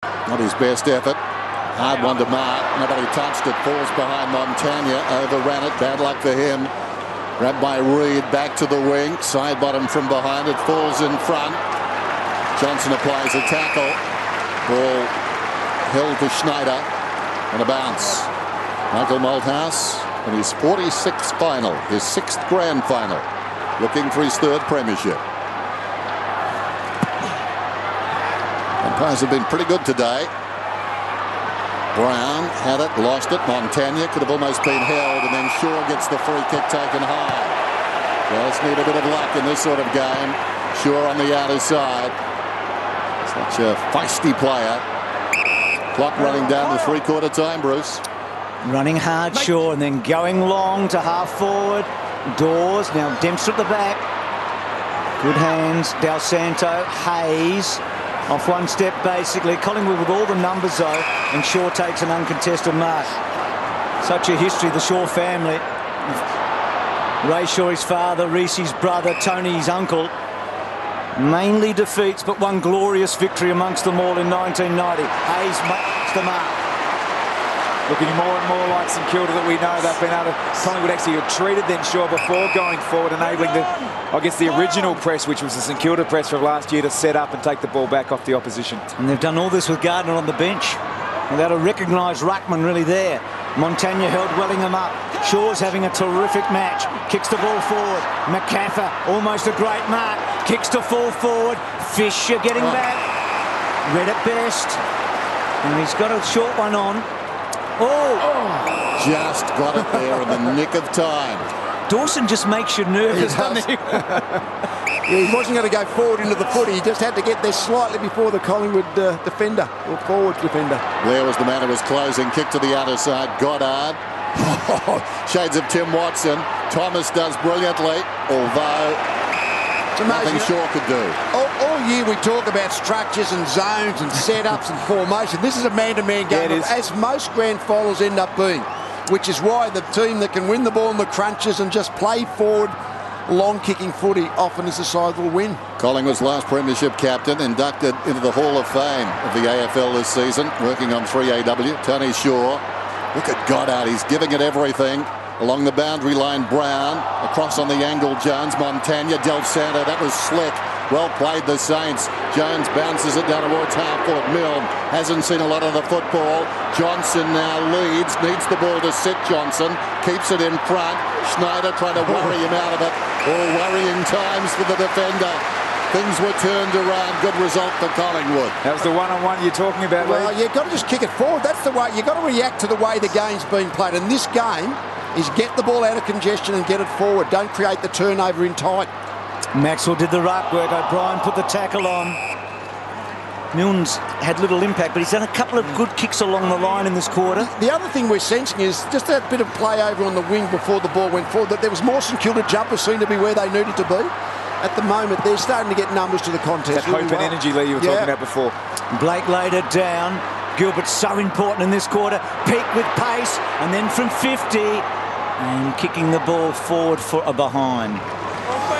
Not his best effort. Hard one to mark. Nobody touched it. Falls behind Montagna. Overran it. Bad luck for him. Grabbed by Reed. Back to the wing. Side bottom from behind. It falls in front. Johnson applies a tackle. Ball held to Schneider. And a bounce. Michael Malthouse in his 46th final. His 6th grand final. Looking for his 3rd premiership. Umpires have been pretty good today. Brown had it, lost it. Montagna could have almost been held, and then Shaw gets the free kick taken high. Just need a bit of luck in this sort of game. Shaw on the outer side. Such a feisty player. Clock running down to 3/4 time, Bruce. Running hard, Shaw, and then going long to half forward. Dawes, now Dempster at the back. Good hands, Del Santo, Hayes. Off one step, basically. Collingwood with all the numbers, though, and Shaw takes an uncontested mark. Such a history, the Shaw family. Ray Shaw, his father, Reese's brother, Tony, his uncle. Mainly defeats, but one glorious victory amongst them all in 1990. Hayes makes the mark. Looking more and more like St Kilda that we know they've been able to. Collingwood actually have treated then Shaw before going forward, enabling the original press, which was the St Kilda press from last year, to set up and take the ball back off the opposition. And they've done all this with Gardner on the bench without a recognised ruckman really there. Montagna held Wellingham up. Shaw's having a terrific match. Kicks the ball forward. McCaffer, almost a great mark. Kicks to full forward. Fisher getting back. Red at best. And he's got a short one on. Just got it there in the nick of time. Dawson just makes you nervous, doesn't he? Yeah, he wasn't going to go forward into the footy. He just had to get there slightly before the Collingwood defender, or forward defender. Blair was the man who was closing. Kick to the outer side. Goddard. Shades of Tim Watson. Thomas does brilliantly, although nothing Shaw could do. All year we talk about structures and zones and setups and formation. This is a man-to-man game, as most grand finals end up being, which is why the team that can win the ball in the crunches and just play forward, long-kicking footy often is the side that will win. Collingwood's last premiership captain, inducted into the Hall of Fame of the AFL this season, working on 3AW. Tony Shaw. Look at Goddard. He's giving it everything. Along the boundary line, Brown. Across on the angle, Jones. Montagna, Del Santo. That was slick. Well played, the Saints. Jones bounces it down towards half-court. Milne hasn't seen a lot of the football. Johnson now leads. Needs the ball to sit Johnson. Keeps it in front. Schneider trying to worry him out of it. All worrying times for the defender. Things were turned around. Good result for Collingwood. That was the one-on-one you're talking about, Lee. Well, you've got to just kick it forward. That's the way. You've got to react to the way the game's being played. And this game is get the ball out of congestion and get it forward. Don't create the turnover in tight. Maxwell did the ruck work. O'Brien put the tackle on. Milne's had little impact, but he's done a couple of good kicks along the line in this quarter. The other thing we're sensing is just that bit of play over on the wing before the ball went forward, that there was more St Kilda jumpers seemed to be where they needed to be. At the moment, they're starting to get numbers to the contest. That hope and energy, Lee, you were talking about before. Blake laid it down. Gilbert's so important in this quarter. Peak with pace, and then from 50, and kicking the ball forward for a behind.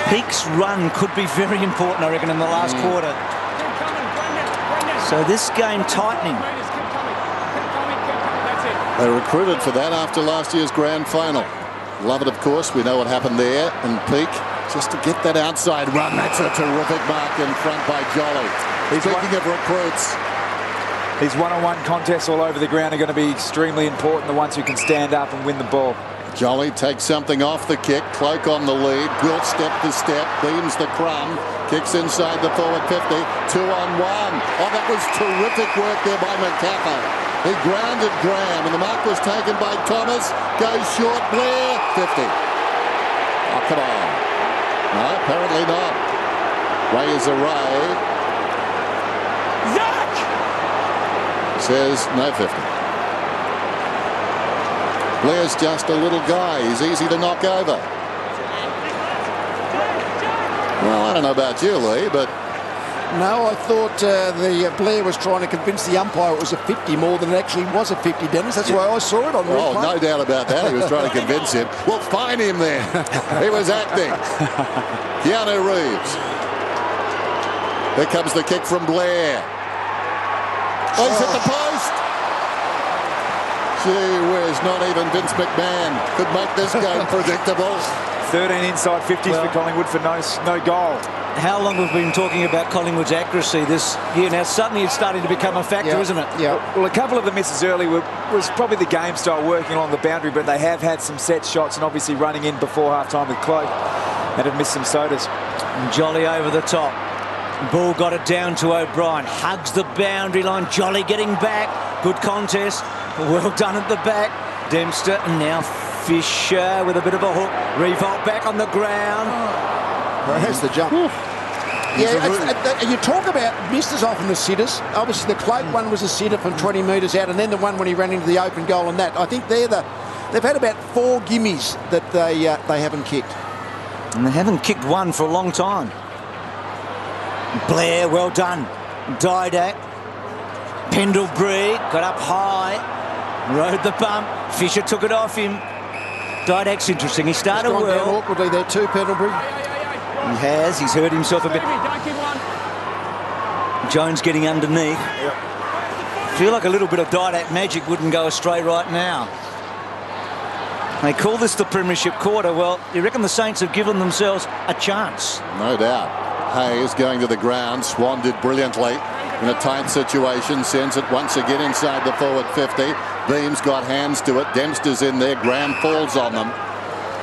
Peak's run could be very important, I reckon, in the last quarter. So this game tightening. They recruited for that after last year's grand final. Love it, of course. We know what happened there. And Peak, just to get that outside run, that's a terrific mark in front by Jolly. Speaking of recruits, these one-on-one contests all over the ground are going to be extremely important, the ones who can stand up and win the ball. Jolly takes something off the kick. Cloak on the lead. Gwilt step to step. Beams the crumb. Kicks inside the forward 50. 2-on-1. Oh, that was terrific work there by McCaffer. He grounded Graham, and the mark was taken by Thomas. Goes short. Blair. 50. Oh, come on. No, apparently not. Ray is a Ray. Zach! Says no 50. Blair's just a little guy. He's easy to knock over. Well, I don't know about you, Lee, but... No, I thought Blair was trying to convince the umpire it was a 50 more than it actually was a 50, Dennis. That's why I saw it on replay. Oh, no doubt about that. He was trying to convince him. Well, fine him then. He was acting. Keanu Reeves. Here comes the kick from Blair. Oh, he's hit the post. Gee whiz, not even Vince McMahon could make this game predictable. 13 inside 50s for Collingwood for no goal. How long have we been talking about Collingwood's accuracy this year? Now suddenly it's starting to become a factor, isn't it? Yeah. Well, a couple of the misses early was probably the game style working along the boundary, but they have had some set shots and obviously running in before half-time with Cloak and have missed some sodas. And Jolly over the top. Ball got it down to O'Brien. Hugs the boundary line. Jolly getting back. Good contest. Well done at the back. Dempster and now Fisher with a bit of a hook. Revolt back on the ground. Well, that's the jump. Yeah, you talk about misses often the sitters. Obviously, the Cloak one was a sitter from 20 metres out, and then the one when he ran into the open goal and that. I think they've had about 4 gimmies that they haven't kicked. And they haven't kicked one for a long time. Blair, well done. Didak. Pendlebury got up high. Rode the bump. Fisher took it off him. Didak's interesting. He started He's gone well. down awkwardly there too, Pendlebury. He has. He's hurt himself a bit. Jones getting underneath. Feel like a little bit of Didak magic wouldn't go astray right now. They call this the Premiership quarter. Well, you reckon the Saints have given themselves a chance? No doubt. Hayes going to the ground. Swan did brilliantly in a tight situation. Sends it once again inside the forward 50. Beams got hands to it. Dempster's in there. Graham falls on them.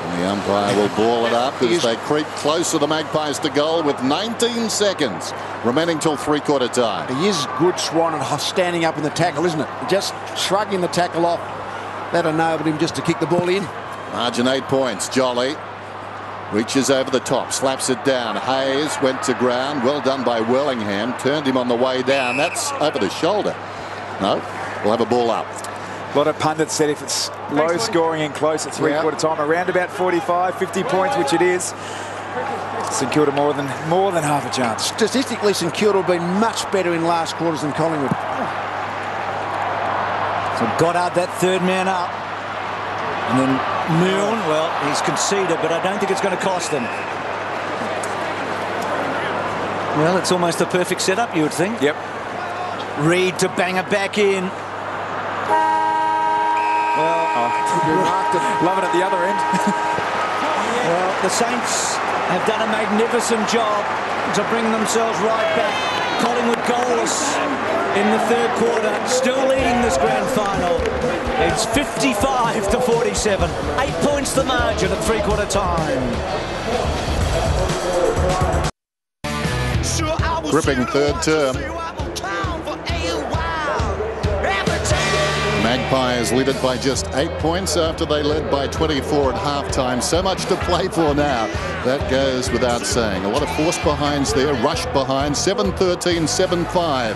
And the umpire will ball it up as they creep close to the Magpies to goal with 19 seconds remaining till three-quarter time. He is good, Swan, and standing up in the tackle, isn't it? Just shrugging the tackle off. That enabled him just to kick the ball in. Margin 8 points. Jolly reaches over the top, slaps it down. Hayes went to ground. Well done by Wellingham. Turned him on the way down. That's over the shoulder. No, we'll have a ball up. A lot of pundits said if it's low scoring and close at three-quarter time, around about 45, 50 points, which it is, St Kilda more than half a chance. Statistically, St Kilda have been much better in last quarters than Collingwood. So Goddard, that third man up. And then Milne, well, he's conceded, but I don't think it's going to cost them. Well, it's almost the perfect setup, you would think. Yep. Reed to bang it back in. Love it at the other end. Well, the Saints have done a magnificent job to bring themselves right back. Collingwood goalless in the third quarter, still leading this grand final. It's 55-47. 8 points the margin at three-quarter time. Gripping third term. Magpies lead it by just 8 points after they led by 24 at halftime. So much to play for now. That goes without saying. A lot of force behinds there, rush behind. 7-13, 7-5.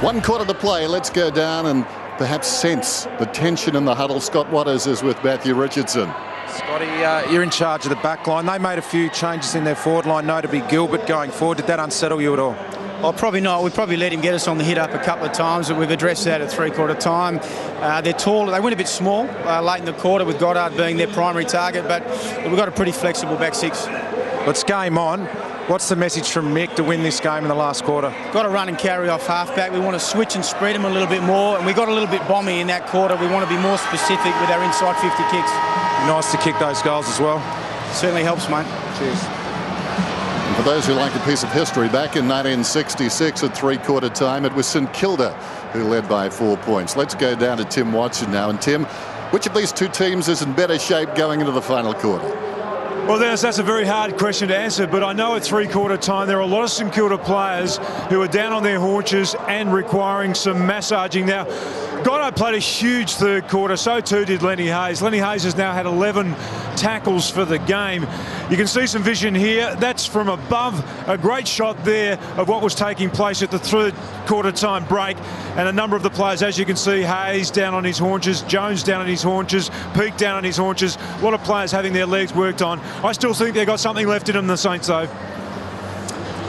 1 quarter to play. Let's go down and perhaps sense the tension in the huddle. Scott Waters is with Matthew Richardson. Scotty, you're in charge of the back line. They made a few changes in their forward line, notably Gilbert going forward. Did that unsettle you at all? Oh, probably not. We probably let him get us on the hit up a couple of times, but we've addressed that at three-quarter time. They're tall. They went a bit small late in the quarter with Goddard being their primary target, but we've got a pretty flexible back six. It's game on. What's the message from Mick to win this game in the last quarter? Got to run and carry off halfback. We want to switch and spread them a little bit more, and we got a little bit bomby in that quarter. We want to be more specific with our inside 50 kicks. Nice to kick those goals as well. Certainly helps, mate. Cheers. And for those who like a piece of history, back in 1966 at three-quarter time, it was St Kilda who led by 4 points. Let's go down to Tim Watson now. And Tim, which of these two teams is in better shape going into the final quarter? Well, Dennis, that's a very hard question to answer, but I know at three-quarter time there are a lot of St Kilda players who are down on their haunches and requiring some massaging. Now, Goddard played a huge third quarter, so too did Lenny Hayes. Lenny Hayes has now had 11 tackles for the game. You can see some vision here. That's from above. A great shot there of what was taking place at the third quarter time break. And a number of the players, as you can see, Hayes down on his haunches, Jones down on his haunches, Peake down on his haunches. A lot of players having their legs worked on. I still think they've got something left in them, the Saints, though.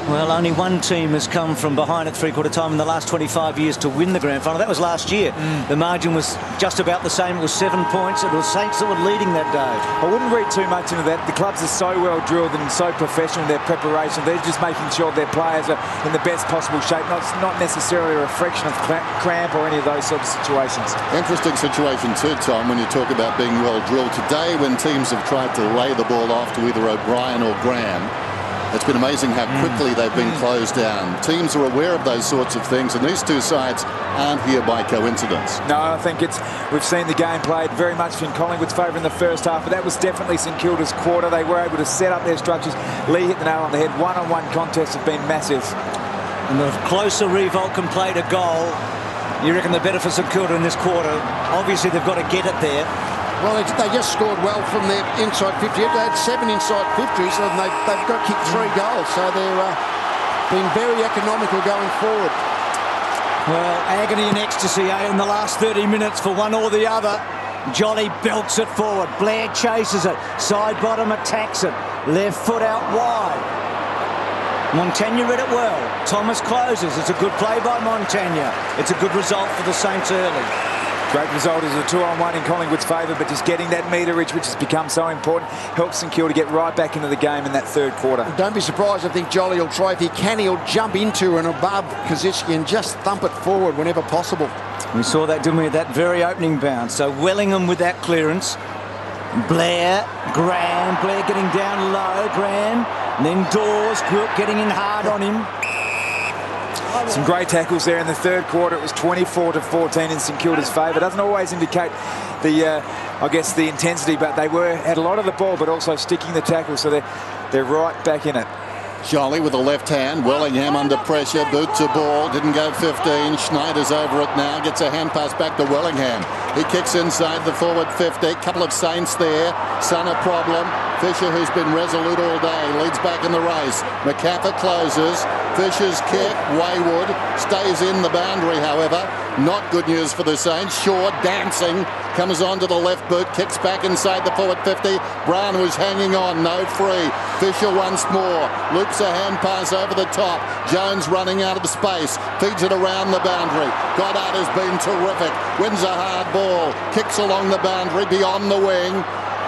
Well, only one team has come from behind at three-quarter time in the last 25 years to win the grand final. That was last year. The margin was just about the same. It was 7 points. It was Saints that were leading that day. I wouldn't read too much into that. The clubs are so well drilled and so professional in their preparation. They're just making sure their players are in the best possible shape, not necessarily a reflection of cramp or any of those sorts of situations. Interesting Situation too, Tom, when you talk about being well drilled. Today, when teams have tried to lay the ball off to either O'Brien or Graham, it's been amazing how quickly they've been closed down. Teams are aware of those sorts of things, and these two sides aren't here by coincidence. No, I think we've seen the game played very much in Collingwood's favour in the first half, but that was definitely St Kilda's quarter. They were able to set up their structures. Lee hit the nail on the head. One-on-one contests have been massive. And the closer Revolt can play to goal, you reckon the better for St Kilda in this quarter. Obviously, they've got to get it there. Well, they just scored well from their inside 50. They had 7 inside 50s, and they've got kicked 3 goals. So they're being very economical going forward. Well, agony and ecstasy in the last 30 minutes for one or the other. Jolly belts it forward. Blair chases it. Side bottom attacks it. Left foot out wide. Montagna read it well. Thomas closes. It's a good play by Montagna. It's a good result for the Saints early. Great result as a 2-on-1 in Collingwood's favour, but just getting that meterage, which has become so important, helps St Kilda get right back into the game in that third quarter. Don't be surprised. I think Jolly will try. If he can, he'll jump into and above Kosicki and just thump it forward whenever possible. We saw that, didn't we, at that very opening bounce. So Wellingham with that clearance. Blair, Graham, Blair getting down low, Graham. And then Dawes, getting in hard on him. Some great tackles there in the third quarter. It was 24-14 in St Kilda's favour. Doesn't always indicate the, I guess, the intensity, but they had a lot of the ball, but also sticking the tackle, so they're right back in it. Jolly with the left hand. Wellingham under pressure. Boot to ball. Didn't go 15. Schneider's over it now. Gets a hand pass back to Wellingham. He kicks inside the forward 50. Couple of Saints there. Son a problem. Fisher, who's been resolute all day, leads back in the race. McCaffer closes. Fisher's kick. Wayward stays in the boundary, however. Not good news for the Saints. Shaw dancing. Comes on to the left boot. Kicks back inside the forward 50. Brown was hanging on. No free. Fisher once more. Loops a hand pass over the top. Jones running out of the space. Feeds it around the boundary. Goddard has been terrific. Wins a hard ball. Kicks along the boundary beyond the wing.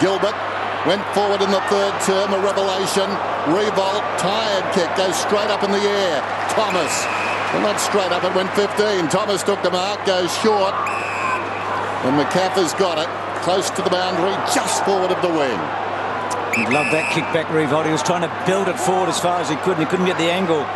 Gilbert went forward in the third term. A revelation. Revolt. Tired kick. Goes straight up in the air. Thomas. Well, not straight up. It went 15. Thomas took the mark. Goes short. And McCaffer's got it. Close to the boundary. Just forward of the wing. He loved that kick back, Revolt. He was trying to build it forward as far as he could, and he couldn't get the angle.